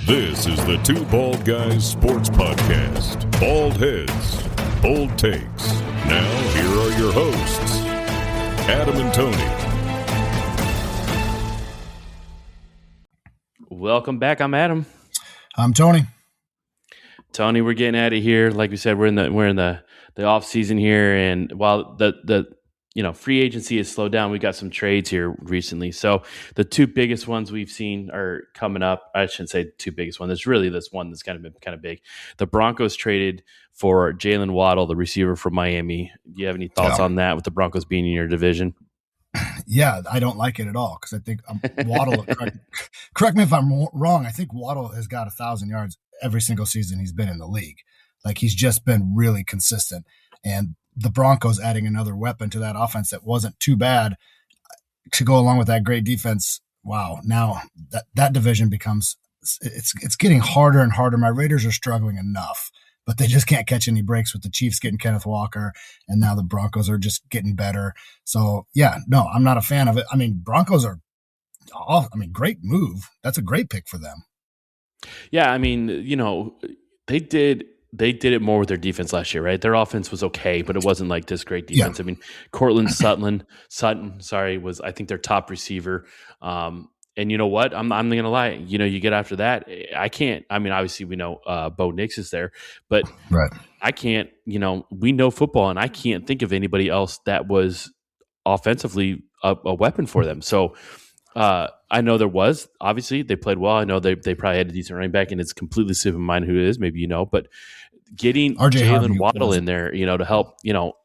This is the Two Bald Guys Sports Podcast. Bald heads, bold takes. Now, here are your hosts, Adam and Tony. Welcome back. I'm Adam. I'm Tony. Tony, we're getting out of here. Like we said, we're in the off season here, and while the free agency has slowed down, we got some trades here recently. So the two biggest ones we've seen are coming up. I shouldn't say two biggest one. There's really this one that's kind of big. The Broncos traded for Jalen Waddle, the receiver from Miami. Do you have any thoughts on that with the Broncos being in your division? Yeah, I don't like it at all because I think Waddle, correct me if I'm wrong, I think Waddle has got 1,000 yards every single season he's been in the league. Like, he's just been really consistent. And the Broncos adding another weapon to that offense that wasn't too bad to go along with that great defense. Wow. Now that division becomes, it's getting harder and harder. My Raiders are struggling enough, but they just can't catch any breaks with the Chiefs getting Kenneth Walker. And now the Broncos are just getting better. So yeah, no, I'm not a fan of it. I mean, Broncos are great move. That's a great pick for them. Yeah. I mean, they did it more with their defense last year, right? Their offense was okay, but it wasn't like this great defense. Yeah. I mean, Cortland Sutton, was, I think, their top receiver. And you know what? I'm not going to lie. You get after that, I can't. I mean, obviously we know Bo Nix is there, but right. I can't, we know football, and I can't think of anybody else that was offensively a weapon for them. So I know there was. Obviously, they played well. I know they probably had a decent running back, and it's completely slipping my mind who it is. Maybe but getting Jalen Waddle in there, to help,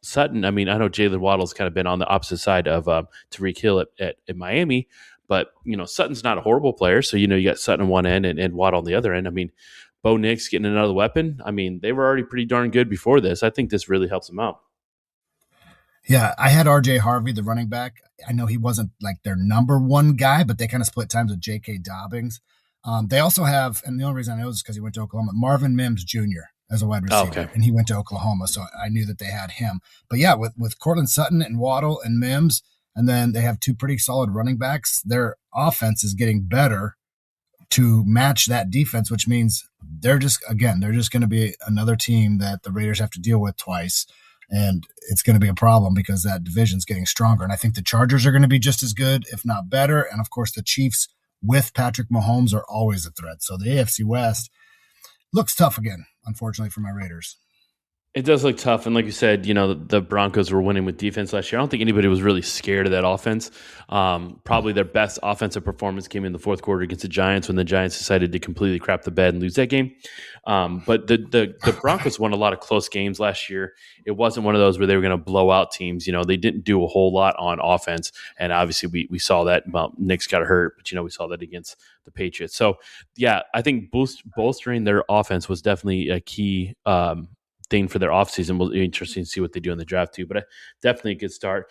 Sutton. I mean, I know Jalen Waddle's kind of been on the opposite side of Tyreek Hill at Miami, but Sutton's not a horrible player. So you got Sutton on one end and Waddle on the other end. I mean, Bo Nix getting another weapon. I mean, they were already pretty darn good before this. I think this really helps them out. Yeah, I had RJ Harvey, the running back. I know he wasn't like their number one guy, but they kind of split times with J.K. Dobbins. They also have, and the only reason I know is because he went to Oklahoma, Marvin Mims Jr. as a wide receiver, and he went to Oklahoma, so I knew that they had him. But yeah, with Cortland Sutton and Waddle and Mims, and then they have two pretty solid running backs, their offense is getting better to match that defense, which means they're just going to be another team that the Raiders have to deal with twice. And it's going to be a problem because that division's getting stronger. And I think the Chargers are going to be just as good, if not better. And, of course, the Chiefs with Patrick Mahomes are always a threat. So the AFC West looks tough again, unfortunately, for my Raiders. It does look tough. And like you said, the Broncos were winning with defense last year. I don't think anybody was really scared of that offense. Probably their best offensive performance came in the fourth quarter against the Giants when the Giants decided to completely crap the bed and lose that game. But the Broncos won a lot of close games last year. It wasn't one of those where they were going to blow out teams. They didn't do a whole lot on offense. And obviously we saw that. Well, Nick's got hurt, but we saw that against the Patriots. So yeah, I think bolstering their offense was definitely a key thing for their offseason. Will be interesting to see what they do in the draft too, but definitely a good start.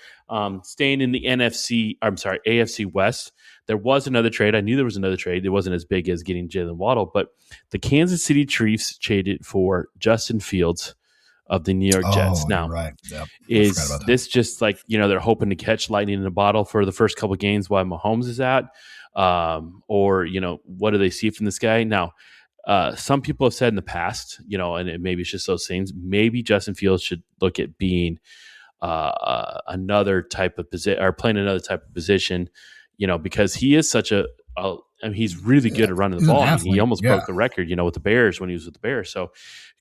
Staying in the AFC West, there was another trade. I knew there was another trade. It wasn't as big as getting Jalen Waddle, but the Kansas City Chiefs traded for Justin Fields of the New York Jets. Now, right. Yep. Is this just like, they're hoping to catch lightning in a bottle for the first couple of games while Mahomes is out? Or, what do they see from this guy? Now, some people have said in the past, and maybe it's just those things, maybe Justin Fields should look at being another type of position or playing another type of position, because he is such he's really good at running the ball. He almost broke the record, with the Bears when he was with the Bears. So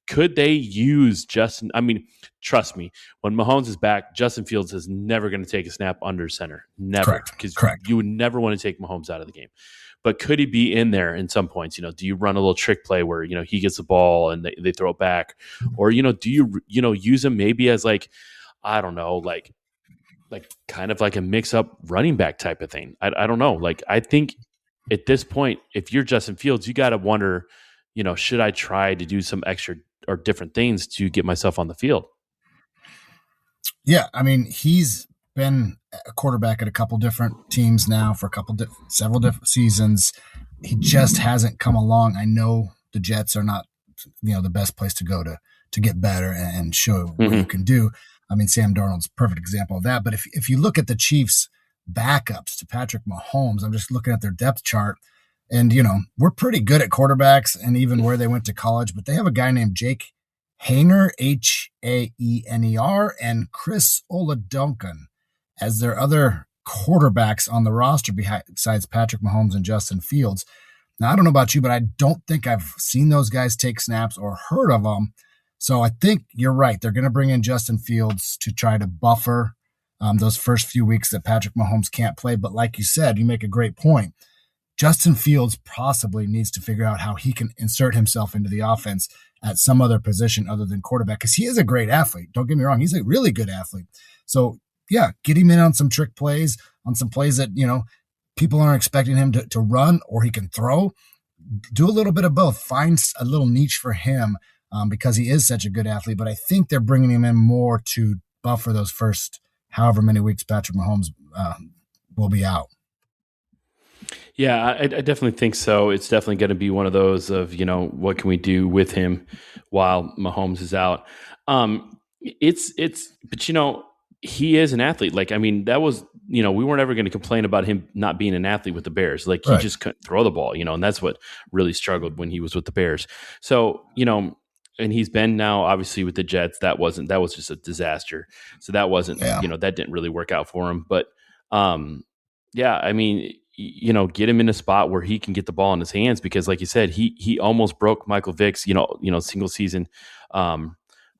could they use Justin? I mean, trust me, when Mahomes is back, Justin Fields is never going to take a snap under center. Never. Because you would never want to take Mahomes out of the game. But could he be in there in some points? Do you run a little trick play where, he gets the ball and they throw it back? Or, do you, use him maybe as like, I don't know, like kind of like a mix-up running back type of thing? I don't know. Like, I think at this point, if you're Justin Fields, you got to wonder, should I try to do some extra or different things to get myself on the field? Yeah, I mean, he's been a quarterback at a couple different teams now for several different seasons. He just hasn't come along. I know the Jets are not, the best place to go to get better and show what you can do. I mean, Sam Darnold's a perfect example of that. But if you look at the Chiefs' backups to Patrick Mahomes, I'm just looking at their depth chart. And, we're pretty good at quarterbacks and even where they went to college, but they have a guy named Jake Haener, Haener, and Chris Oladokun as their other quarterbacks on the roster besides Patrick Mahomes and Justin Fields. Now, I don't know about you, but I don't think I've seen those guys take snaps or heard of them. So I think you're right. They're going to bring in Justin Fields to try to buffer those first few weeks that Patrick Mahomes can't play. But like you said, you make a great point. Justin Fields possibly needs to figure out how he can insert himself into the offense at some other position other than quarterback, because he is a great athlete. Don't get me wrong. He's a really good athlete. So, yeah, get him in on some trick plays, on some plays that, people aren't expecting him to run or he can throw. Do a little bit of both. Find a little niche for him because he is such a good athlete. But I think they're bringing him in more to buffer those first however many weeks Patrick Mahomes will be out. Yeah, I definitely think so. It's definitely going to be one of those of, what can we do with him while Mahomes is out? But he is an athlete. That was, we weren't ever going to complain about him not being an athlete with the Bears. He just couldn't throw the ball, and that's what really struggled when he was with the Bears. So, and he's been now obviously with the Jets. That was just a disaster. So that wasn't, that didn't really work out for him. But, get him in a spot where he can get the ball in his hands, because like you said, he almost broke Michael Vick's, single season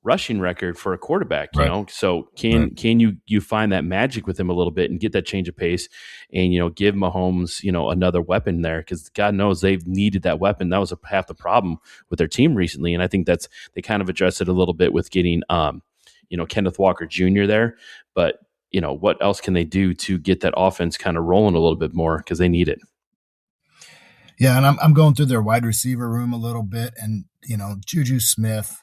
rushing record for a quarterback, So can you find that magic with him a little bit and get that change of pace and, give Mahomes, another weapon there, because God knows they've needed that weapon. That was half the problem with their team recently. And I think they kind of addressed it a little bit with getting, Kenneth Walker Jr. there, but what else can they do to get that offense kind of rolling a little bit more, because they need it. Yeah, and I'm going through their wide receiver room a little bit, and Juju Smith,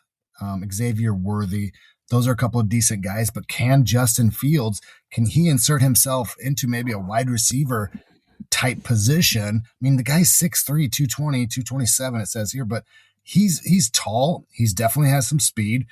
Xavier Worthy, those are a couple of decent guys, but can Justin Fields, can he insert himself into maybe a wide receiver type position? I mean, the guy's 6'3", 220, 227 it says here, but he's tall. He's definitely has some speed.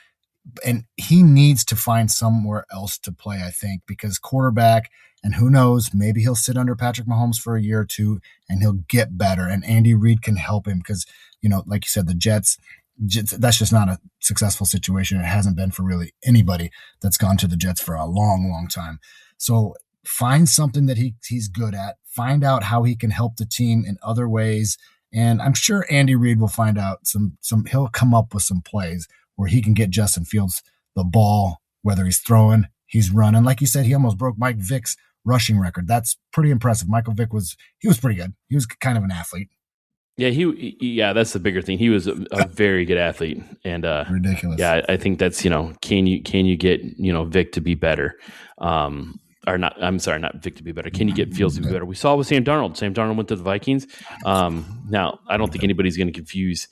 And he needs to find somewhere else to play, I think, because quarterback, and who knows, maybe he'll sit under Patrick Mahomes for a year or two and he'll get better. And Andy Reid can help him because, like you said, the Jets, that's just not a successful situation. It hasn't been for really anybody that's gone to the Jets for a long, long time. So find something that he's good at. Find out how he can help the team in other ways. And I'm sure Andy Reid will find out he'll come up with some plays where he can get Justin Fields the ball, whether he's throwing, he's running. Like you said, he almost broke Mike Vick's rushing record. That's pretty impressive. Michael Vick was pretty good. He was kind of an athlete. Yeah, that's the bigger thing. He was a very good athlete, and ridiculous. Yeah, I think that's can you get Vick to be better? Or not? I'm sorry, not Vick to be better. Can you get Fields to be better? We saw with Sam Darnold. Sam Darnold went to the Vikings. Now I don't think anybody's going to confuse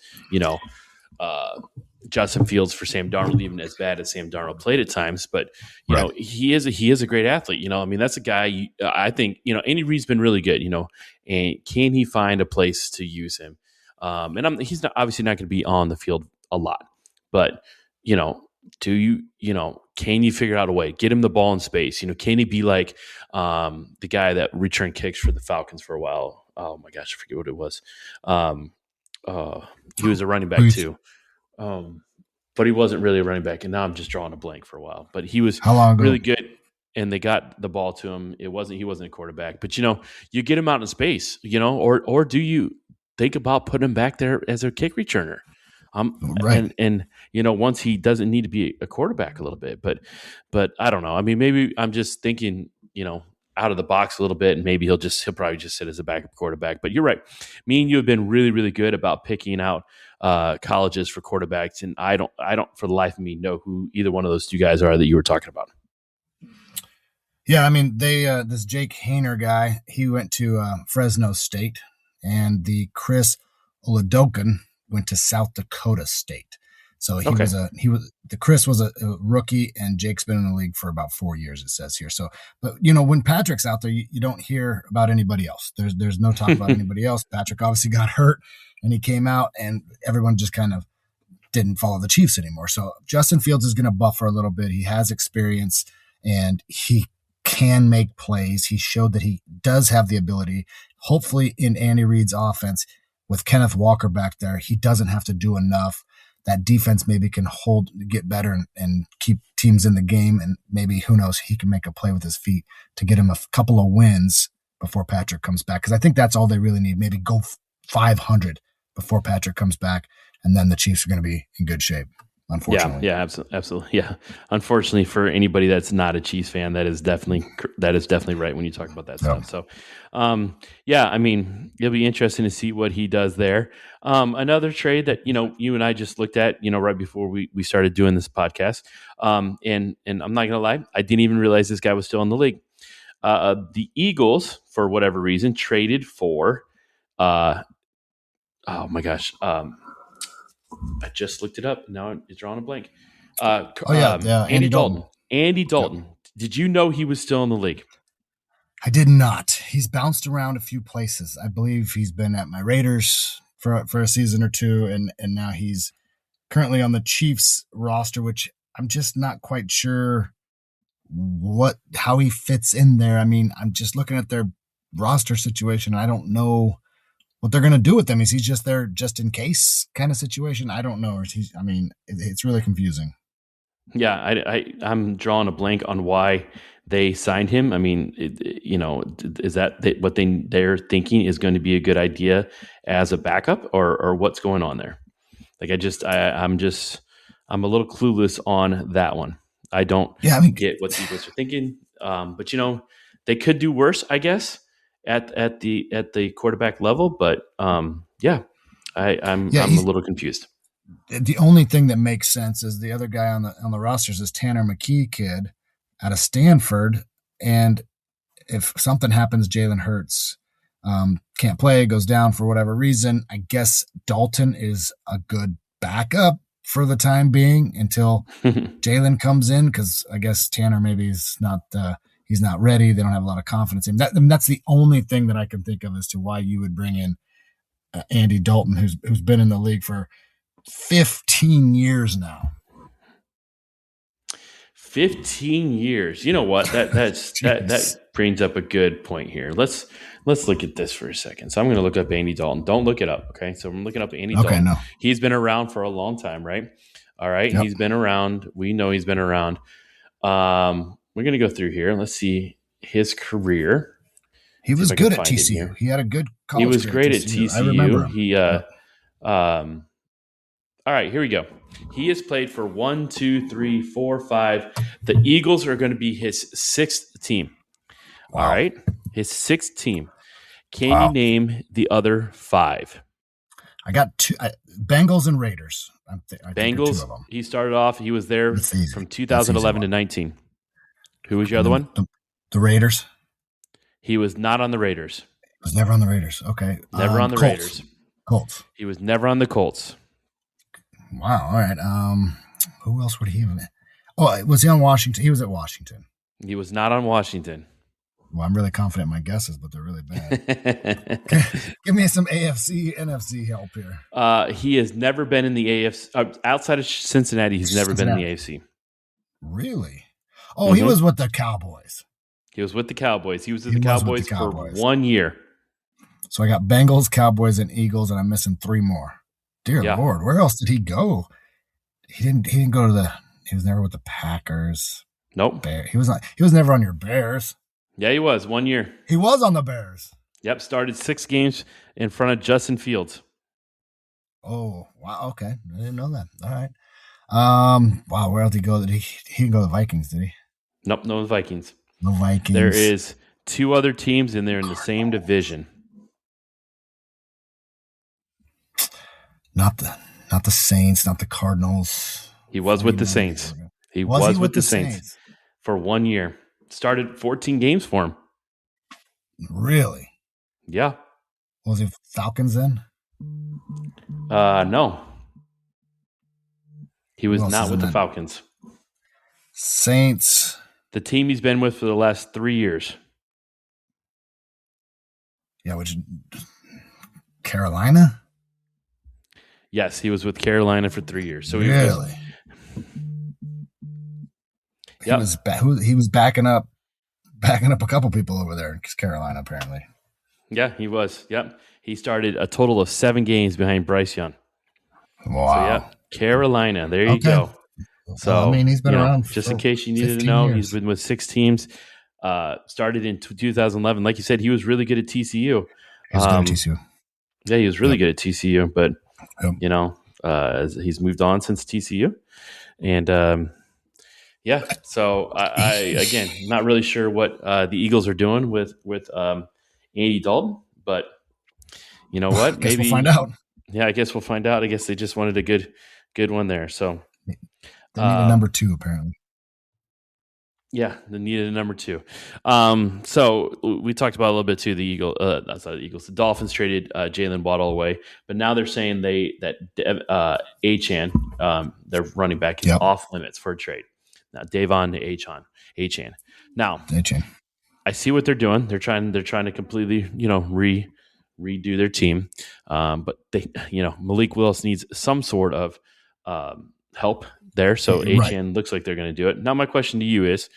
Justin Fields for Sam Darnold, even as bad as Sam Darnold played at times. But you know, he is a great athlete. That's a guy. I think Andy Reid's been really good. And can he find a place to use him? And he's obviously not going to be on the field a lot, but can you figure out a way, get him the ball in space? Can he be like the guy that returned kicks for the Falcons for a while? Oh my gosh, I forget what it was. He was a running back too. But he wasn't really a running back, and now I'm just drawing a blank for a while. But he was really good, and they got the ball to him. He wasn't a quarterback, but you get him out in space, or do you think about putting him back there as a kick returner? And once he doesn't need to be a quarterback a little bit, but I don't know. I mean, maybe I'm just thinking, out of the box a little bit, and maybe he'll probably just sit as a backup quarterback. But you're right. Me and you have been really, really good about picking out colleges for quarterbacks, and I don't for the life of me know who either one of those two guys are that you were talking about. Yeah, I mean, this Jake Haener guy, he went to Fresno State, and the Chris Oladokun went to South Dakota State. So Chris was a rookie, and Jake's been in the league for about 4 years, it says here. So, but when Patrick's out there, you don't hear about anybody else. There's no talk about anybody else. Patrick obviously got hurt, and he came out, and everyone just kind of didn't follow the Chiefs anymore. So Justin Fields is going to buffer a little bit. He has experience, and he can make plays. He showed that he does have the ability. hopefully in Andy Reid's offense with Kenneth Walker back there, he doesn't have to do enough. That defense maybe can get better and keep teams in the game. And maybe, who knows, he can make a play with his feet to get him a couple of wins before Patrick comes back. Because I think that's all they really need. Maybe go 500 before Patrick comes back. And then the Chiefs are going to be in good shape, unfortunately. Yeah, absolutely. Yeah. Unfortunately for anybody that's not a Chiefs fan, that is definitely right when you talk about that stuff. So, I mean, it'll be interesting to see what he does there. Another trade that, you and I just looked at, right before we started doing this podcast. And I'm not going to lie, I didn't even realize this guy was still in the league. The Eagles, for whatever reason, traded for, oh my gosh, I just looked it up. Now it's drawing a blank. Andy Dalton. Andy Dalton. Yep. Did you know he was still in the league? I did not. He's bounced around a few places. I believe he's been at my Raiders for a season or two, and now he's currently on the Chiefs roster, which I'm just not quite sure how he fits in there. I mean, I'm just looking at their roster situation. I don't know what they're going to do with them. Is he just there just in case kind of situation? I don't know. It's really confusing. Yeah, I'm drawing a blank on why they signed him. I mean, is that what they're thinking is going to be a good idea as a backup, or what's going on there? Like, I'm a little clueless on that one. I don't get what the Eagles are thinking. But they could do worse, I guess, at the quarterback level. But I'm a little confused. The only thing that makes sense is the other guy on the rosters is Tanner McKee kid out of Stanford. And if something happens, Jalen Hurts can't play, goes down for whatever reason, I guess Dalton is a good backup for the time being until Jalen comes in, because I guess Tanner maybe is he's not ready. They don't have a lot of confidence in him. That's the only thing that I can think of as to why you would bring in Andy Dalton, who's been in the league for 15 years now. 15 years. You know what? That brings up a good point here. Let's look at this for a second. So I'm going to look up Andy Dalton. Don't look it up, okay? So I'm looking up Andy Dalton. No. He's been around for a long time, right? All right. Yep. He's been around. We know he's been around. We're going to go through here. Let's see his career. He was good at TCU. He had a good college career. He was great at TCU. I remember him. He all right, here we go. He has played for 1, 2, 3, 4, 5. The Eagles are going to be his sixth team. Wow. All right, his sixth team. Can you name the other 5? I got 2: Bengals and Raiders. I Bengals. 2 of them. He started off. He was there from 2011 to 19. Who was your other one? The Raiders. He was not on the Raiders. He was never on the Raiders. Okay. Never on the Colts. Raiders. Colts. He was never on the Colts. Wow. All right. Who else would he have been? Oh, was he on Washington? He was at Washington. He was not on Washington. Well, I'm really confident in my guesses, but they're really bad. Give me some AFC, NFC help here. He has never been in the AFC. Outside of Cincinnati, he's never been in the AFC. Really? Oh, he was with the Cowboys. He was with the Cowboys. He was with the Cowboys for 1 year. So I got Bengals, Cowboys, and Eagles, and I'm missing 3 more. Dear Lord, where else did he go? He didn't go to he was never with the Packers. Nope. He was never on your Bears. Yeah, he was 1 year. He was on the Bears. Yep, started 6 games in front of Justin Fields. Oh, wow, okay. I didn't know that. All right. Wow, where else did he go? He didn't go to the Vikings, did he? Nope, no Vikings. No Vikings. There is 2 other teams in there in the same division. Not the Saints, not the Cardinals. He was with the Saints. He was with the Saints for 1 year. Started 14 games for him. Really? Yeah. Was he Falcons then? No. He was not with the Falcons. Saints. The team he's been with for the last 3 years. Yeah, which Carolina? Yes, he was with Carolina for 3 years. So really? He was backing up a couple people over there in Carolina, apparently. Yeah, he was. Yep. He started a total of 7 games behind Bryce Young. Wow. So, yeah, Carolina. There you Okay. go. So, Well, I mean, he's been around just for in case you needed to 15 know, years. he's been with 6 teams. Started in 2011. Like you said, he was really good at TCU. He was good at TCU. Yeah, he was really good at TCU, but Yep. he's moved on since TCU, and yeah. So I again not really sure what the Eagles are doing with Andy Dalton, but you know what? Guess Maybe we'll find out. Yeah, I guess we'll find out. I guess they just wanted a good one there. So They need a number 2 apparently. Yeah, they needed a number 2. So we talked about a little bit too. The Eagles. The Dolphins traded Jalen Waddle away, but now they're saying that Achane, their running back, is off limits for a trade. Now Davon Achane. Now Achane. I see what they're doing. They're trying to completely redo their team, but they Malik Willis needs some sort of help there. So Achane looks like they're going to do it. Now my question to you is,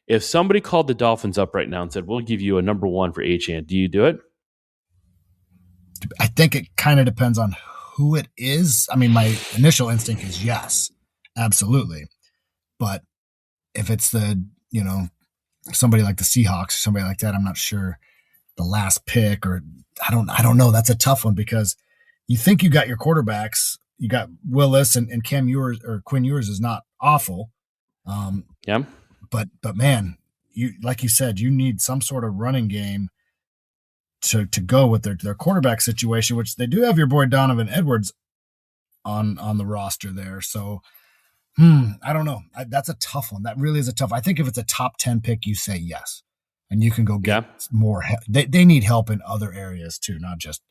if somebody called the Dolphins up right now and said, we'll give you a number 1 for Achane, do you do it? I think it kind of depends on who it is. I mean, my initial instinct is yes, absolutely. But if it's somebody like the Seahawks or somebody like that, I'm not sure. The last pick, or I don't know. That's a tough one because you think you got your quarterbacks. You got Willis and Cam Ewers, or Quinn Ewers is not awful. Yeah. But man, you like you said, you need some sort of running game to go with their quarterback situation, which they do have your boy Donovan Edwards on the roster there. So I don't know. That's a tough one. That really is a tough. I think if it's a top 10 pick, you say yes, and you can go get more help. They need help in other areas too, not just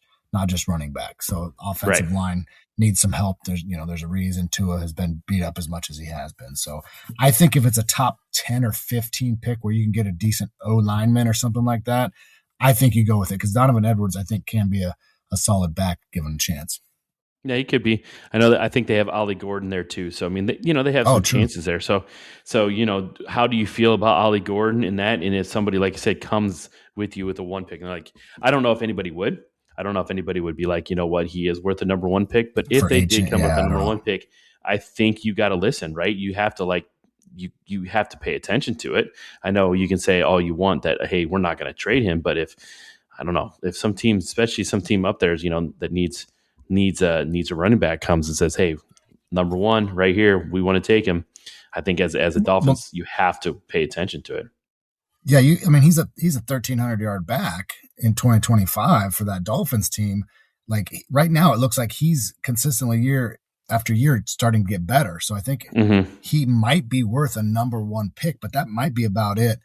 running back. So offensive line needs some help. There's a reason Tua has been beat up as much as he has been. So I think if it's a top 10 or 15 pick where you can get a decent O lineman or something like that, I think you go with it, because Donovan Edwards, I think, can be a solid back given a chance. Yeah, he could be. I think they have Ollie Gordon there too. So I mean, they have some chances there. So how do you feel about Ollie Gordon in that? And if somebody, like I said, comes with you with a 1 pick, and I don't know if anybody would. I don't know if anybody would be like, you know what, he is worth a number 1 pick. But if they did come with a number 1 pick, I think you got to listen, right? You have to you have to pay attention to it. I know you can say all you want that, hey, we're not going to trade him. But if some team, especially some team up there, that needs a running back, comes and says, hey, number 1 right here, we want to take him. I think as a Dolphins, you have to pay attention to it. Yeah, he's a 1,300-yard back in 2025 for that Dolphins team. Like right now, it looks like he's consistently year after year starting to get better. So I think he might be worth a number 1 pick, but that might be about it.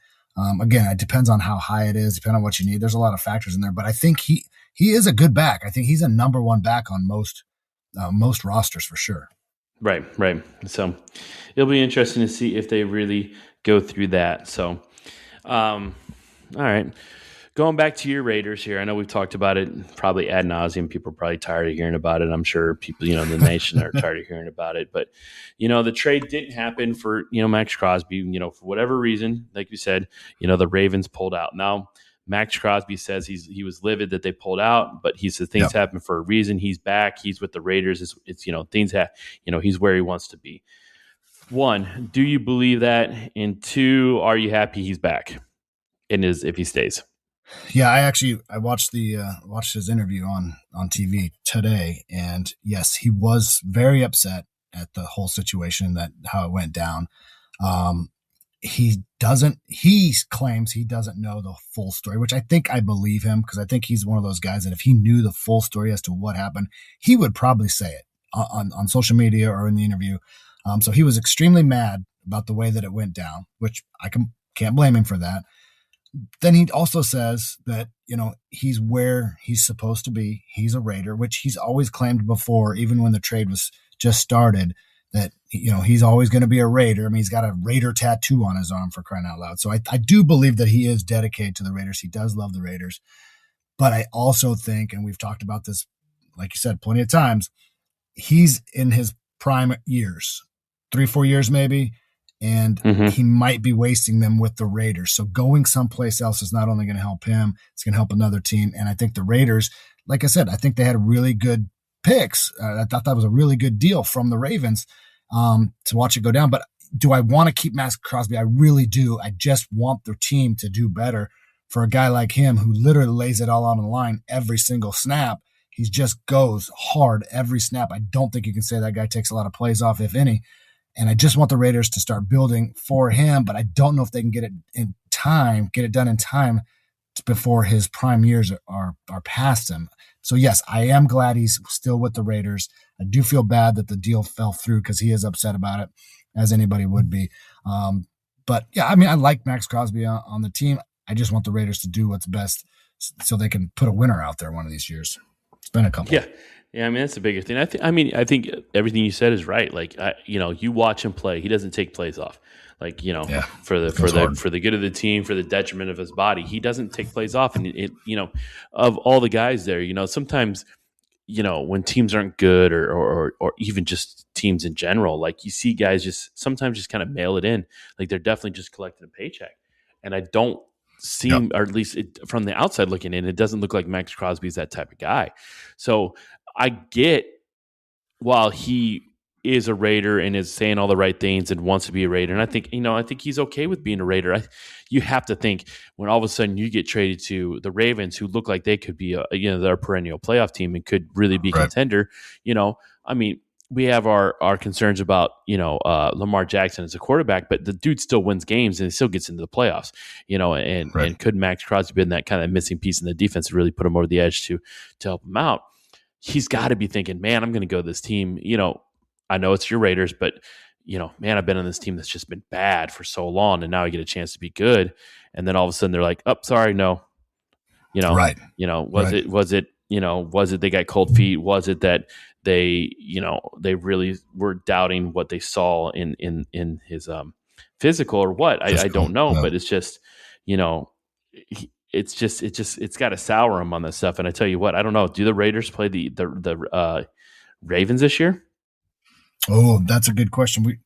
Again, it depends on how high it is, depending on what you need. There's a lot of factors in there, but I think he is a good back. I think he's a number 1 back on most rosters for sure. Right. So it'll be interesting to see if they really go through that. So, all right. Going back to your Raiders here, I know we've talked about it probably ad nauseum. People are probably tired of hearing about it. I'm sure people, in the nation are tired of hearing about it. But, the trade didn't happen for, Max Crosby, for whatever reason. Like you said, the Ravens pulled out. Now, Max Crosby says he was livid that they pulled out, but he says things happen for a reason. He's back. He's with the Raiders. It's things have, he's where he wants to be. 1, do you believe that? And 2, are you happy he's back? And if he stays? Yeah, I watched his interview on TV today, and yes, he was very upset at the whole situation, how it went down. He claims he doesn't know the full story, which I believe him, because I think he's one of those guys that if he knew the full story as to what happened, he would probably say it on social media or in the interview. So he was extremely mad about the way that it went down, which I can't blame him for that. Then he also says that, he's where he's supposed to be. He's a Raider, which he's always claimed before, even when the trade was just started, that, he's always going to be a Raider. I mean, he's got a Raider tattoo on his arm, for crying out loud. So I do believe that he is dedicated to the Raiders. He does love the Raiders. But I also think, and we've talked about this, like you said, plenty of times, he's in his prime years, 3-4 years maybe. and he might be wasting them with the Raiders. So going someplace else is not only going to help him, it's going to help another team. And I think the Raiders, like I said, I think they had really good picks. I thought that was a really good deal from the Ravens to watch it go down. But do I want to keep Maxx Crosby? I really do. I just want their team to do better. For a guy like him who literally lays it all on the line every single snap, he just goes hard every snap. I don't think you can say that guy takes a lot of plays off, if any. And I just want the Raiders to start building for him, but I don't know if they can get it done in time before his prime years are past him. So yes, I am glad he's still with the Raiders. I do feel bad that the deal fell through because he is upset about it, as anybody would be. But yeah, I mean, I like Maxx Crosby on the team. I just want the Raiders to do what's best so they can put a winner out there one of these years. It's been a couple. Yeah. I mean, that's the bigger thing. I think everything you said is right. Like, you watch him play, he doesn't take plays off. Like, for the good of the team, for the detriment of his body, he doesn't take plays off. And of all the guys there, sometimes, when teams aren't good or even just teams in general, like you see guys sometimes just kind of mail it in. Like they're definitely just collecting a paycheck. And I don't seem, or at least from the outside looking in, it doesn't look like Maxx Crosby is that type of guy. So I get, while he is a Raider and is saying all the right things and wants to be a Raider, and I think he's okay with being a Raider. You have to think when all of a sudden you get traded to the Ravens, who look like they could be their perennial playoff team and could really be a contender. I mean, we have our concerns about Lamar Jackson as a quarterback, but the dude still wins games and he still gets into the playoffs. And could Maxx Crosby been that kind of missing piece in the defense to really put him over the edge to help him out? He's got to be thinking, man, I'm going to go to this team. I know it's your Raiders, but man, I've been on this team that's just been bad for so long, and now I get a chance to be good. And then all of a sudden they're like, "Oh, sorry, no." Was it they got cold feet? Was it that they really were doubting what they saw in his physical or what? I don't know, but it's just it's got to sour him on this stuff. And I tell you what, I don't know. Do the Raiders play the Ravens this year? Oh, that's a good question. We're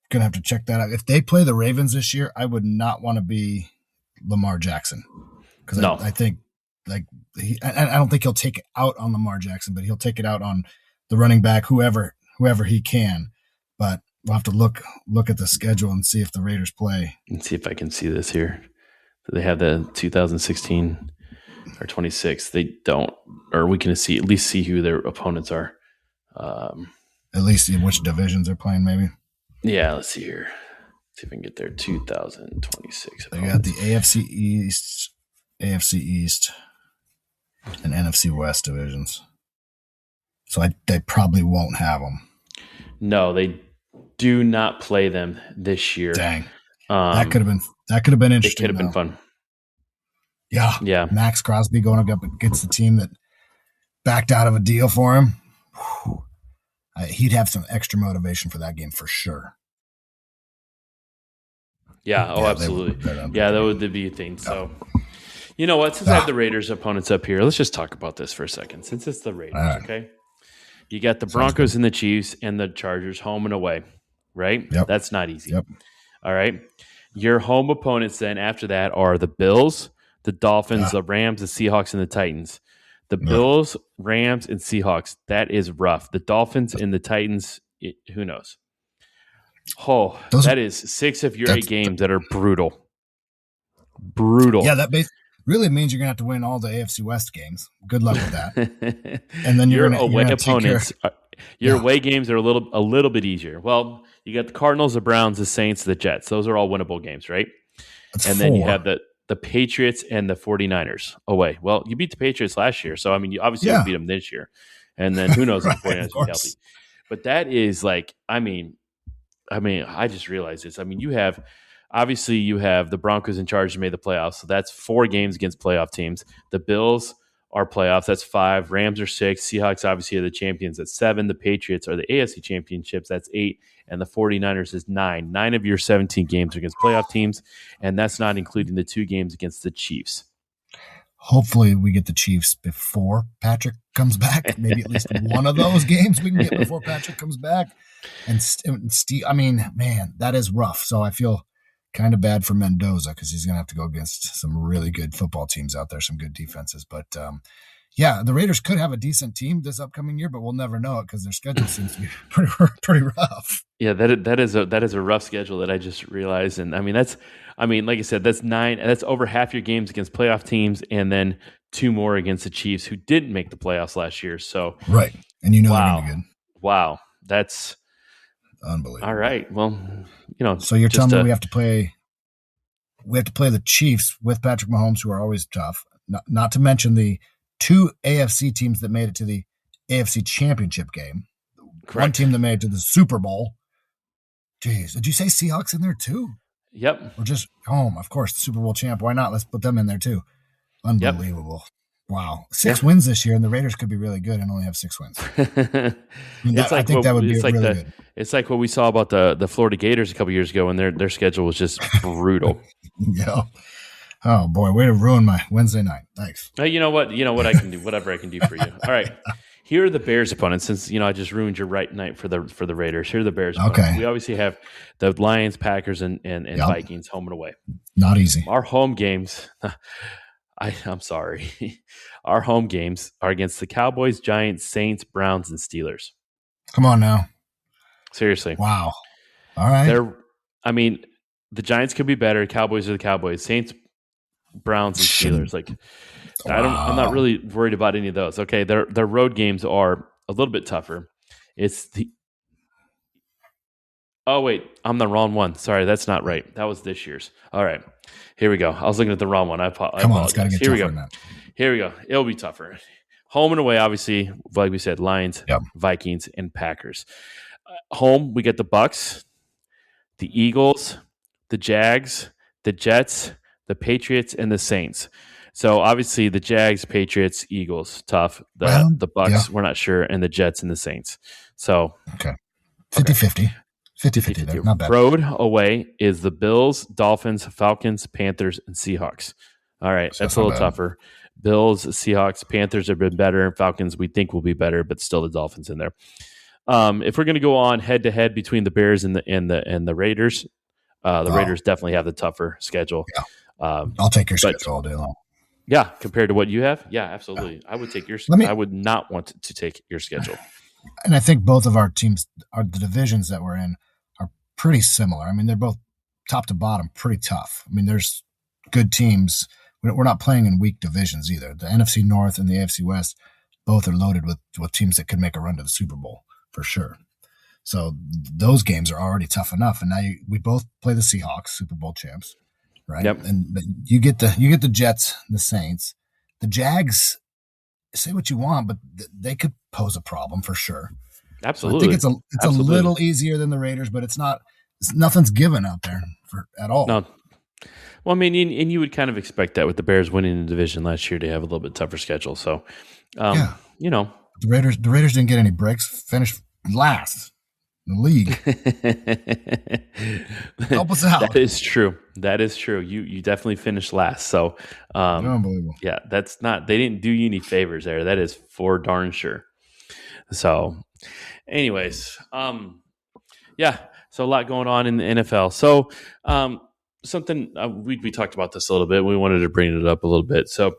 gonna have to check that out. If they play the Ravens this year, I would not want to be Lamar Jackson because I think I don't think he'll take it out on Lamar Jackson, but he'll take it out on the running back, whoever he can. But we'll have to look at the schedule and see if the Raiders play. And see if I can see this here. They have the 2016 or 26. They don't, or we can at least see who their opponents are. At least see which divisions they're playing, maybe. Yeah, let's see here. See if I can get their 2026 opponents. They got the AFC East, and NFC West divisions. So they probably won't have them. No, they do not play them this year. Dang. That could have been interesting. It could have been fun. Yeah. Maxx Crosby going up against the team that backed out of a deal for him. Whew. He'd have some extra motivation for that game for sure. Yeah. Oh, absolutely. Yeah, that would be a thing. So, you know what? Since I have the Raiders opponents up here, let's just talk about this for a second. Since it's the Raiders, okay? You got the Broncos and the Chiefs and the Chargers home and away, right? Yep. That's not easy. Yep. All right. Your home opponents then after that are the Bills, the Dolphins, the Rams, the Seahawks, and the Titans. The Bills, Rams, and Seahawks, that is rough. The Dolphins and the Titans, who knows? Oh, that is 6 of your 8 games that are brutal. Brutal. Yeah, that really means you're going to have to win all the AFC West games. Good luck with that. And then your away opponents, your away games are a little bit easier. Well, you got the Cardinals, the Browns, the Saints, the Jets. Those are all winnable games, right? Then you have the Patriots and the 49ers away. Well, you beat the Patriots last year, so I mean, you obviously beat them this year. And then who knows if the 49ers will be healthy. But that is like, I mean, I just realized this. I mean, you have the Broncos and Chargers made the playoffs, so that's 4 games against playoff teams. The Bills are playoffs, that's 5. Rams are 6. Seahawks obviously are the champions, that's 7. The Patriots are the AFC championships, that's 8. And the 49ers is 9. 9 of your 17 games are against playoff teams, and that's not including the 2 games against the Chiefs. Hopefully we get the Chiefs before Patrick comes back. Maybe at least one of those games we can get before Patrick comes back. And Steve, I mean, man, that is rough. So I feel kind of bad for Mendoza because he's going to have to go against some really good football teams out there, some good defenses. But yeah, the Raiders could have a decent team this upcoming year, but we'll never know it because their schedule seems to be pretty rough. Yeah, that is a rough schedule that I just realized. And like I said, that's over half your games against playoff teams, and then 2 more against the Chiefs, who didn't make the playoffs last year. So right, and they're wow, gonna be good. Wow, that's unbelievable. All right, well, so you're telling me we have to play the Chiefs with Patrick Mahomes, who are always tough. Not to mention the 2 AFC teams that made it to the AFC Championship game. Correct. One team that made it to the Super Bowl. Jeez, did you say Seahawks in there too? Yep. Or just home, of course, the Super Bowl champ. Why not? Let's put them in there too. Unbelievable. Yep. Wow. 6 wins this year, and the Raiders could be really good and only have 6 wins. I think that would be really good. It's like what we saw about the Florida Gators a couple years ago, and their schedule was just brutal. Yeah. Oh, boy, way to ruin my Wednesday night. Thanks. Hey, you know what I can do, whatever I can do for you. All right. Here are the Bears opponents. Since I just ruined your right night for the Raiders. Here are the Bears opponents. Okay. We obviously have the Lions, Packers, and Vikings home and away. Not easy. Our home games. I'm sorry. Our home games are against the Cowboys, Giants, Saints, Browns, and Steelers. Come on now. Seriously. Wow. All right. The Giants could be better. Cowboys are the Cowboys. Saints, Browns, and Steelers. I'm not really worried about any of those. Okay, their road games are a little bit tougher. Oh wait, I'm the wrong one. Sorry, that's not right. That was this year's. All right, here we go. I was looking at the wrong one. I apologize. Come on, it's got to get here tougher. Here we go. It'll be tougher. Home and away, obviously, like we said, Lions, Vikings, and Packers. Home, we get the Bucks, the Eagles, the Jags, the Jets, the Patriots, and the Saints. So obviously the Jags, Patriots, Eagles, tough. The Bucks, we're not sure, and the Jets and the Saints. So okay, 50-50. 50-50 there. Not bad. Road away is the Bills, Dolphins, Falcons, Panthers, and Seahawks. All right, that's a little tougher. Bills, Seahawks, Panthers have been better. Falcons we think will be better, but still the Dolphins in there. If we're going to go on head to head between the Bears and the Raiders, Raiders definitely have the tougher schedule. Yeah. I'll take your schedule all day long. Yeah, compared to what you have, yeah, absolutely. I would take your. I would not want to take your schedule. And I think both of our teams, the divisions that we're in, are pretty similar. I mean, they're both top to bottom pretty tough. I mean, there's good teams. We're not playing in weak divisions either. The NFC North and the AFC West both are loaded with teams that could make a run to the Super Bowl for sure. So those games are already tough enough. And now we both play the Seahawks, Super Bowl champs, right? Yep. And you get the Jets, the Saints, the Jags. Say what you want, but they could pose a problem for sure. Absolutely. So I think it's a little easier than the Raiders, but nothing's given out there at all. No. Well, I mean, and you would kind of expect that with the Bears winning the division last year to have a little bit tougher schedule. So, the Raiders didn't get any breaks. Finished last in the league. Help us out. That is true. You definitely finished last. So, unbelievable. Yeah, they didn't do you any favors there. That is for darn sure. So, anyways, so a lot going on in the NFL. So, something we talked about this a little bit. We wanted to bring it up a little bit. So,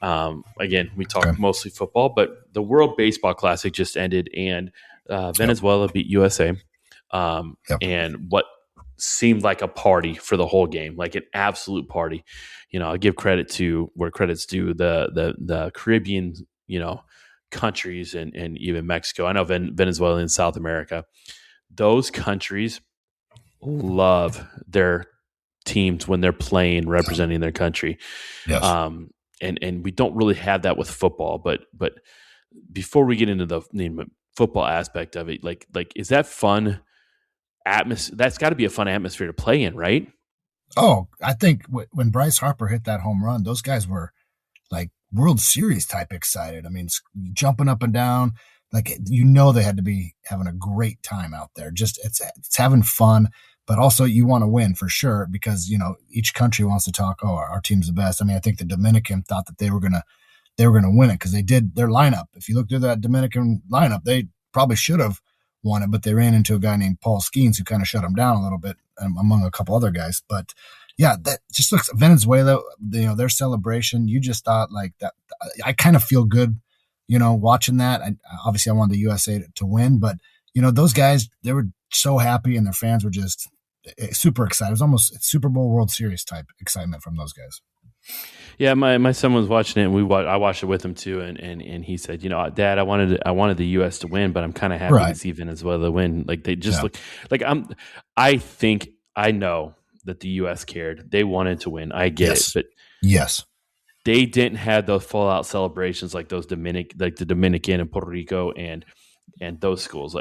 again, we talked mostly football, but the World Baseball Classic just ended, and Venezuela beat USA, and what seemed like a party for the whole game, like an absolute party. I give credit to where credit's due. The Caribbean, countries and even Mexico. I know Venezuela and South America. Those countries love their teams when they're playing, representing their country. Yes. And we don't really have that with football, but before we get into the football aspect of it, like is that fun atmosphere? That's got to be a fun atmosphere to play in, right? Oh, I think when Bryce Harper hit that home run, those guys were like World Series type excited. I mean, jumping up and down, like they had to be having a great time out there. Just it's having fun. but also you want to win for sure because, each country wants to talk, oh, our team's the best. I mean, I think the Dominican thought that they were going to win it because they did their lineup. If you look through that Dominican lineup, they probably should have won it, but they ran into a guy named Paul Skeens who kind of shut them down a little bit among a couple other guys. But yeah, that just looks Venezuela, their celebration. You just thought like that. I kind of feel good, watching that. Obviously I wanted the USA to win, but those guys, they were so happy and their fans were just super excited. It was almost Super Bowl World Series type excitement from those guys. Yeah, my son was watching it, and I watched it with him too, and he said, Dad, I wanted the U.S. to win, but I'm kind of happy to see Venezuela win. Like they just look like I think I know that the U.S. cared. They wanted to win. I get it, but yes, they didn't have those full out celebrations like the Dominican and Puerto Rico and those schools,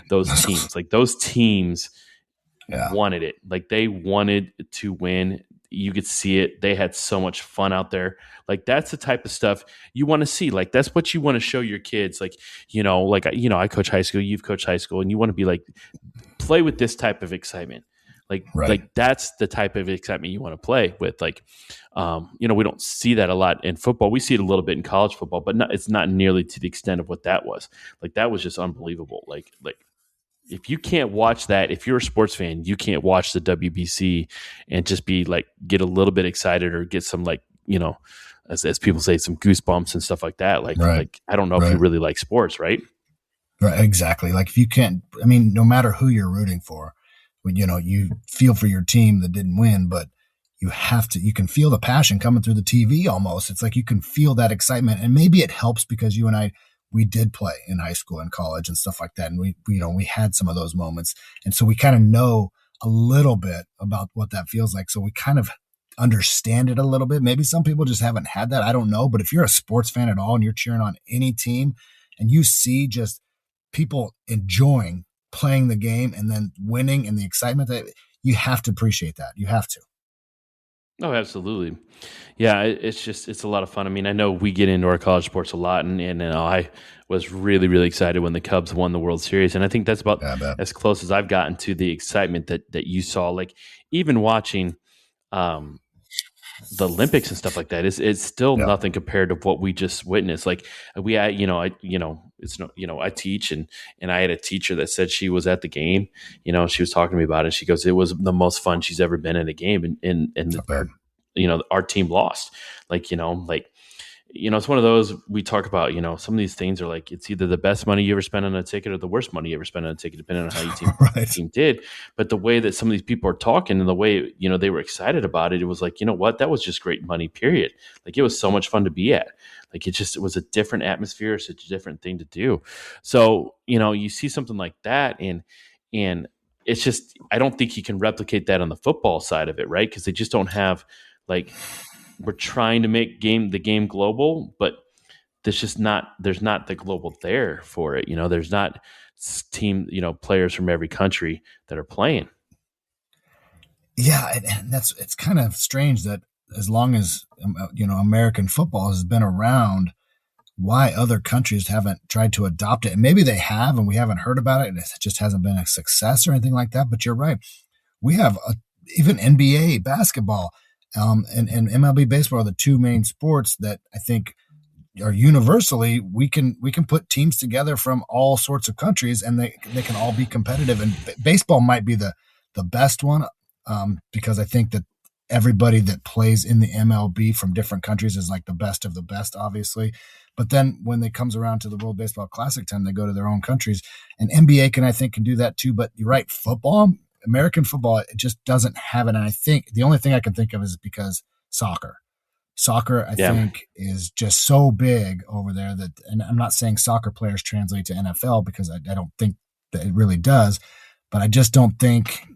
those teams, like those teams wanted it. Like they wanted to win. You could see it. They had so much fun out there. Like that's the type of stuff you want to see. Like that's what you want to show your kids. Like, I coach high school, you've coached high school, and you want to be like, play with this type of excitement. Like that's the type of excitement you want to play with. Like, we don't see that a lot in football. We see it a little bit in college football, but it's not nearly to the extent of what that was. Like that was just unbelievable. Like if you can't watch that, if you're a sports fan, you can't watch the WBC and just be like, get a little bit excited or get some as people say, some goosebumps and stuff like that. Like I don't know if you really like sports, right? Right. Exactly. Like if you can't, I mean, no matter who you're rooting for, you feel for your team that didn't win, but you can feel the passion coming through the TV almost. It's like you can feel that excitement, and maybe it helps because you and I, we did play in high school and college and stuff like that. And we had some of those moments. And so we kind of know a little bit about what that feels like. So we kind of understand it a little bit. Maybe some people just haven't had that. I don't know. But if you're a sports fan at all and you're cheering on any team and you see just people enjoying playing the game and then winning and the excitement, that you have to appreciate that. You have to. Oh, absolutely. Yeah, it's a lot of fun. I mean, I know we get into our college sports a lot, and I was really, really excited when the Cubs won the World Series, and I think that's about as close as I've gotten to the excitement that you saw. Like even watching the Olympics and stuff like that, it's still nothing compared to what we just witnessed. Like I teach, and I had a teacher that said she was at the game. She was talking to me about it. She goes, it was the most fun she's ever been in a game, and our team lost. It's one of those we talk about. Some of these things are like, it's either the best money you ever spent on a ticket or the worst money you ever spent on a ticket, depending on how your team did. But the way that some of these people are talking and the way they were excited about it, it was like, what, that was just great money. Period. Like it was so much fun to be at. Like it was a different atmosphere, such a different thing to do. So you see something like that, and it's just, I don't think you can replicate that on the football side of it, right? Because they just don't have we're trying to make the game global, but there's not the global there for it. There's not team, players from every country that are playing. Yeah. And it's kind of strange that as long as, American football has been around, why other countries haven't tried to adopt it. And maybe they have, and we haven't heard about it, and it just hasn't been a success or anything like that. But you're right. We have even NBA basketball, and MLB baseball are the two main sports that I think are universally we can put teams together from all sorts of countries, and they can all be competitive. And baseball might be the best one because I think that everybody that plays in the MLB from different countries is like the best of the best, obviously. But then when it comes around to the World Baseball Classic time, they go to their own countries, and NBA can do that too. But you're right, American football, it just doesn't have it. And I think the only thing I can think of is because soccer, I think, is just so big over there that, and I'm not saying soccer players translate to NFL because I don't think that it really does, but I just don't think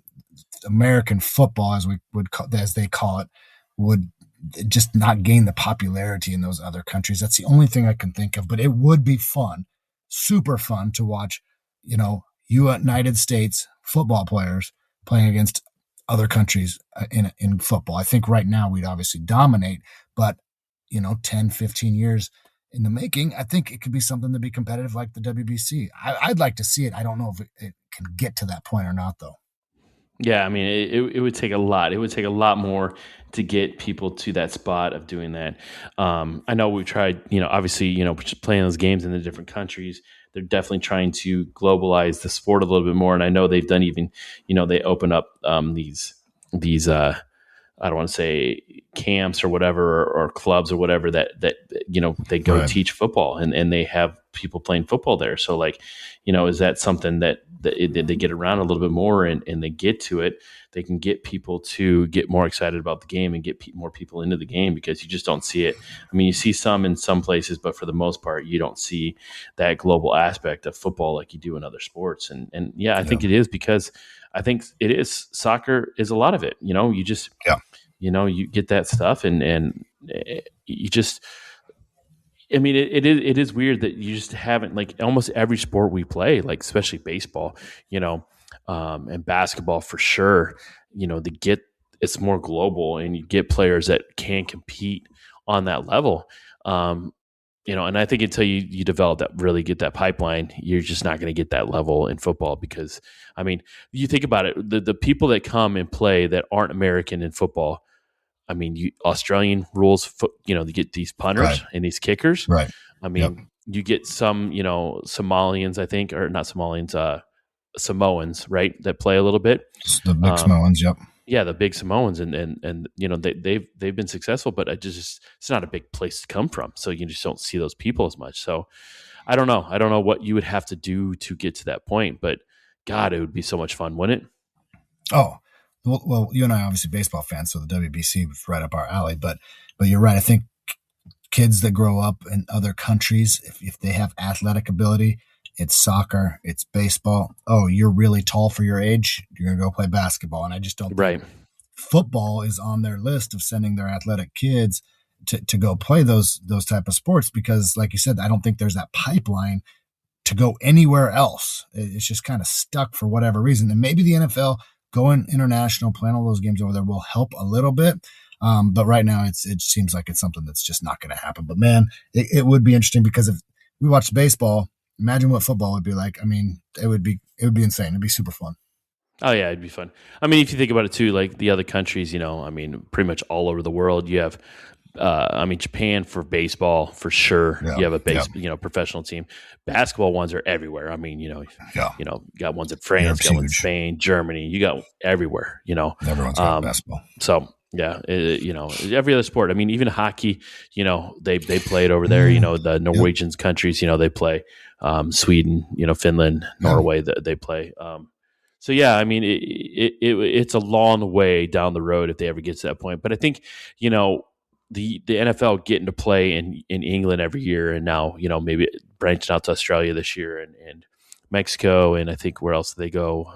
American football, as they call it, would just not gain the popularity in those other countries. That's the only thing I can think of, but it would be fun, super fun to watch, United States football players playing against other countries in football. I think right now we'd obviously dominate, but 10, 15 years in the making, I think it could be something to be competitive like the WBC. I'd like to see it. I don't know if it can get to that point or not, though. Yeah, I mean, it would take a lot. It would take a lot more to get people to that spot of doing that. I know we've tried, obviously, playing those games in the different countries. They're definitely trying to globalize the sport a little bit more. And I know they've done even, they open up these I don't want to say camps or whatever, or clubs or whatever that they go Right. teach football and they have people playing football there. So like, is that something that they get around a little bit more and they get to it, they can get people to get more excited about the game and get more people into the game, because you just don't see it. I mean, you see some in some places, but for the most part, you don't see that global aspect of football like you do in other sports. And yeah, I think it is, because I think it is, soccer is a lot of it. You just, you get that stuff and you just, I mean, it is weird that you just haven't, like, almost every sport we play, like especially baseball, and basketball for sure, it's more global, and you get players that can compete on that level. And I think until you develop that, really get that pipeline, you're just not going to get that level in football. Because, I mean, you think about it, the people that come and play that aren't American in football, I mean, Australian rules, you get these punters and these kickers. Right. I mean, you get some, Somalians, I think, or not Somalians, Samoans, right, that play a little bit. The big Samoans, yep. Yeah, the big Samoans, and they've been successful, but it's not a big place to come from, so you just don't see those people as much. So I don't know what you would have to do to get to that point, but God, it would be so much fun, wouldn't it? Oh, well, you and I are obviously baseball fans, so the WBC was right up our alley. But you're right. I think kids that grow up in other countries, if they have athletic ability, it's soccer, it's baseball. Oh, you're really tall for your age, you're going to go play basketball. And I just don't think football is on their list of sending their athletic kids to go play those type of sports, because, like you said, I don't think there's that pipeline to go anywhere else. It's just kind of stuck for whatever reason. And maybe the NFL going international, playing all those games over there will help a little bit. But right now it seems like it's something that's just not going to happen. But man, it would be interesting, because if we watched baseball, imagine what football would be like. I mean, it would be insane. It'd be super fun. Oh yeah, it'd be fun. I mean, if you think about it too, like the other countries, I mean, pretty much all over the world, you have, Japan for baseball for sure. Yeah. You have a professional team. Basketball ones are everywhere. I mean, you got ones in France, Europe's got ones in huge. Spain, Germany. You got everywhere. Everyone's got basketball. So yeah, every other sport. I mean, even hockey. They play it over there. The Norwegian countries. They play. Sweden. Finland, Norway. They play. So yeah, I mean, it's a long way down the road if they ever get to that point. But I think the NFL getting to play in England every year, and now maybe branching out to Australia this year and Mexico, and I think where else do they go?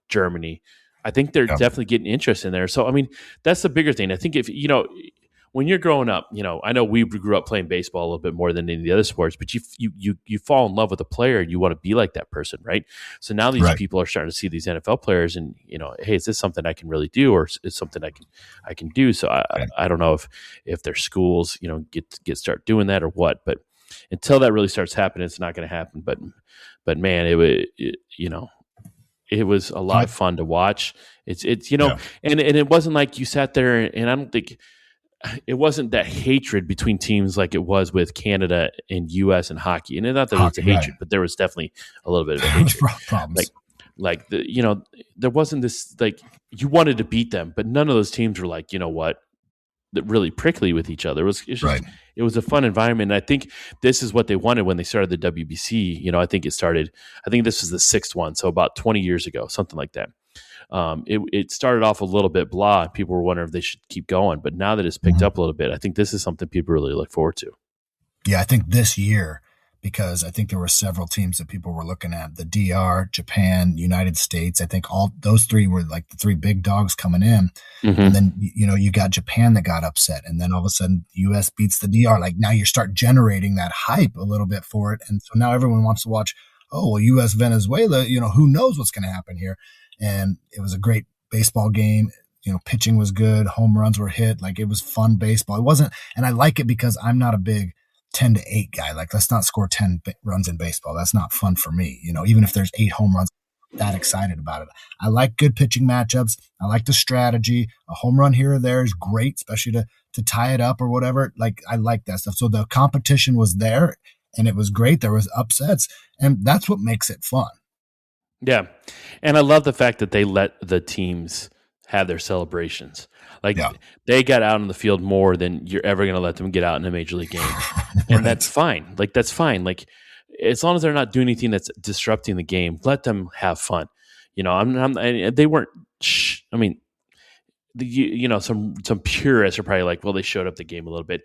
Germany. I think they're definitely getting interest in there. So I mean, that's the bigger thing. I think if when you're growing up, I know we grew up playing baseball a little bit more than any of the other sports, but you fall in love with a player and you want to be like that person, right? So now these people are starting to see these NFL players and, hey, is this something I can really do, or is something I can do? So I don't know if their schools, get start doing that or what, but until that really starts happening, it's not going to happen. But man, it was a lot of fun to watch. It's and it wasn't like you sat there and I don't think it wasn't that hatred between teams like it was with Canada and U.S. and hockey. And not that it was a hatred, but there was definitely a little bit of a hatred. Problems. Like there wasn't this, like, you wanted to beat them, but none of those teams were like, really prickly with each other. It was a fun environment. And I think this is what they wanted when they started the WBC. I think this was the sixth one. So about 20 years ago, something like that. It started off a little bit blah. People were wondering if they should keep going, but now that it's picked up a little bit, I think this is something people really look forward to. Yeah, I think this year, because I think there were several teams that people were looking at: the DR, Japan, United States. I think all those three were like the three big dogs coming in. Mm-hmm. And then, you got Japan that got upset, and then all of a sudden US beats the DR. Like, now you start generating that hype a little bit for it. And so now everyone wants to watch, US Venezuela, who knows what's going to happen here. And it was a great baseball game. Pitching was good. Home runs were hit. Like, it was fun baseball. It wasn't, and I like it because I'm not a big 10-8 guy. Like, let's not score 10 runs in baseball. That's not fun for me. Even if there's 8 home runs, that excited about it. I like good pitching matchups. I like the strategy. A home run here or there is great, especially to tie it up or whatever. Like, I like that stuff. So the competition was there and it was great. There was upsets, and that's what makes it fun. Yeah. And I love the fact that they let the teams have their celebrations. Like, they got out on the field more than you're ever going to let them get out in a major league game. And that's fine. Like, that's fine. Like, as long as they're not doing anything that's disrupting the game, let them have fun. You know, they weren't, I mean, some purists are probably like, well, they showed up the game a little bit.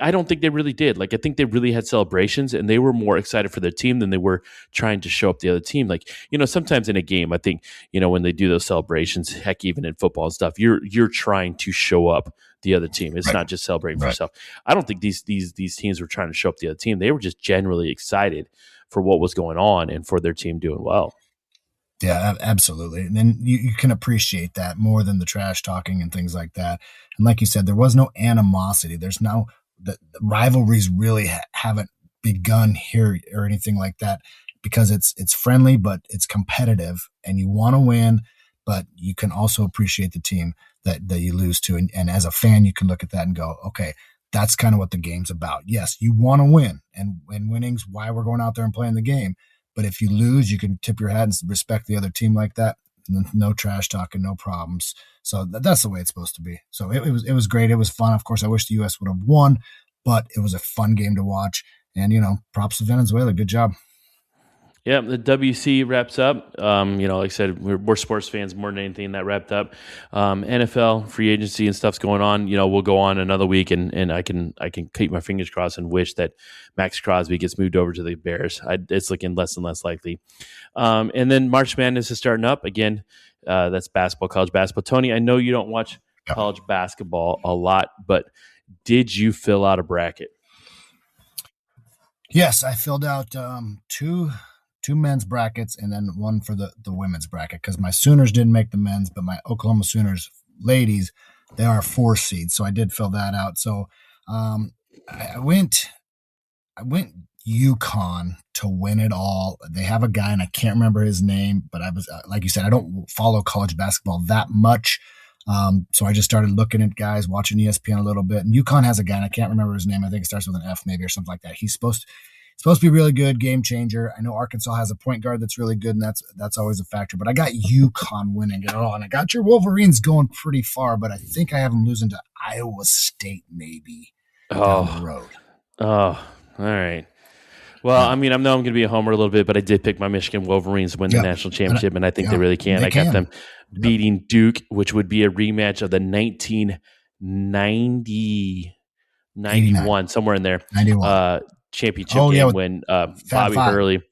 I don't think they really did. Like, I think they really had celebrations, and they were more excited for their team than they were trying to show up the other team. Like, sometimes in a game, I think, when they do those celebrations, heck, even in football and stuff, you're trying to show up the other team. It's not just celebrating for yourself. I don't think these teams were trying to show up the other team. They were just generally excited for what was going on and for their team doing well. Yeah, absolutely. And then you can appreciate that more than the trash talking and things like that. And like you said, there was no animosity. There's no, the rivalries really haven't begun here or anything like that, because it's friendly, but it's competitive and you want to win, but you can also appreciate the team that you lose to. And as a fan, you can look at that and go, okay, that's kind of what the game's about. Yes, you want to win, and winning's why we're going out there and playing the game. But if you lose, you can tip your hat and respect the other team like that. No trash talking, no problems. So that's the way it's supposed to be. So it was great. It was fun. Of course, I wish the U.S. would have won, but it was a fun game to watch. And, props to Venezuela. Good job. Yeah, the WC wraps up. Like I said, we're sports fans more than anything. That wrapped up. NFL free agency and stuff's going on. We'll go on another week, and I can keep my fingers crossed and wish that Max Crosby gets moved over to the Bears. It's looking less and less likely. And then March Madness is starting up again. That's basketball, college basketball. Tony, I know you don't watch college basketball a lot, but did you fill out a bracket? Yes, I filled out two men's brackets and then one for the women's bracket, because my Sooners didn't make the men's, but my Oklahoma Sooners ladies, they are 4 seeds. So I did fill that out. So I went UConn to win it all. They have a guy, and I can't remember his name, but I was, like you said, I don't follow college basketball that much. So I just started looking at guys, watching ESPN a little bit. And UConn has a guy, and I can't remember his name. I think it starts with an F maybe or something like that. He's supposed to be really good, game changer. I know Arkansas has a point guard that's really good, and that's always a factor. But I got UConn winning it all, and I got your Wolverines going pretty far, but I think I have them losing to Iowa State maybe down the road. Oh, all right. Well, I know I'm going to be a homer a little bit, but I did pick my Michigan Wolverines to win the national championship, and I think they really can. I got them beating Duke, which would be a rematch of the 1991, somewhere in there. 91. Championship game when Bobby Hurley,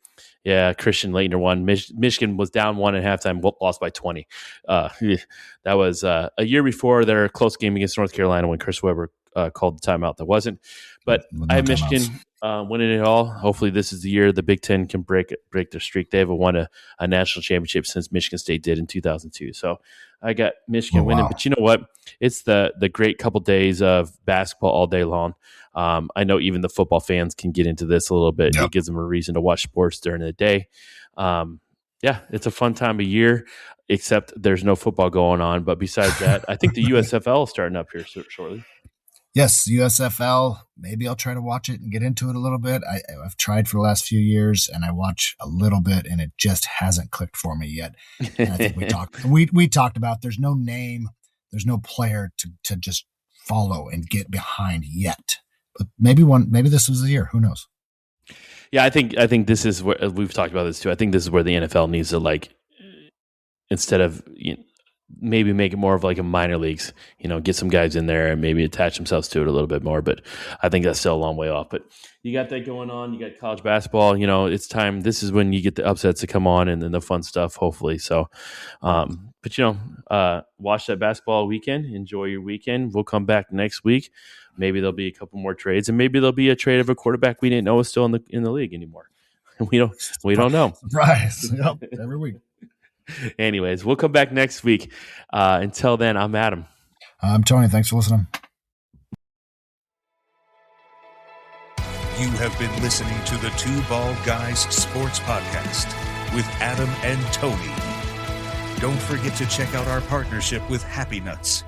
Christian Laettner won. Michigan was down 1 at halftime, lost by 20. That was a year before their close game against North Carolina when Chris Webber called the timeout. That wasn't. But I have Michigan winning it all. Hopefully this is the year the Big Ten can break their streak. They haven't won a national championship since Michigan State did in 2002. So I got Michigan winning. But you know what? It's the great couple days of basketball all day long. I know even the football fans can get into this a little bit. Yep. It gives them a reason to watch sports during the day. It's a fun time of year, except there's no football going on. But besides that, I think the USFL is starting up here shortly. Yes, USFL. Maybe I'll try to watch it and get into it a little bit. I've tried for the last few years, and I watch a little bit, and it just hasn't clicked for me yet. And I think we talked about there's no name, there's no player to just follow and get behind yet. But maybe this was the year. Who knows? Yeah, I think this is where we've talked about this too. I think this is where the NFL needs to, instead of maybe make it more of like a minor leagues, get some guys in there and maybe attach themselves to it a little bit more. But I think that's still a long way off. But you got that going on. You got college basketball. It's time. This is when you get the upsets to come on and then the fun stuff, hopefully. So, but watch that basketball weekend. Enjoy your weekend. We'll come back next week. Maybe there'll be a couple more trades, and maybe there'll be a trade of a quarterback we didn't know was still in the league anymore. We don't know. Surprise! Yep, every week. Anyways, we'll come back next week. Until then, I'm Adam. I'm Tony. Thanks for listening. You have been listening to the Two Bald Guys Sports Podcast. with Adam and Tony. Don't forget to check out our partnership with Happy Nuts,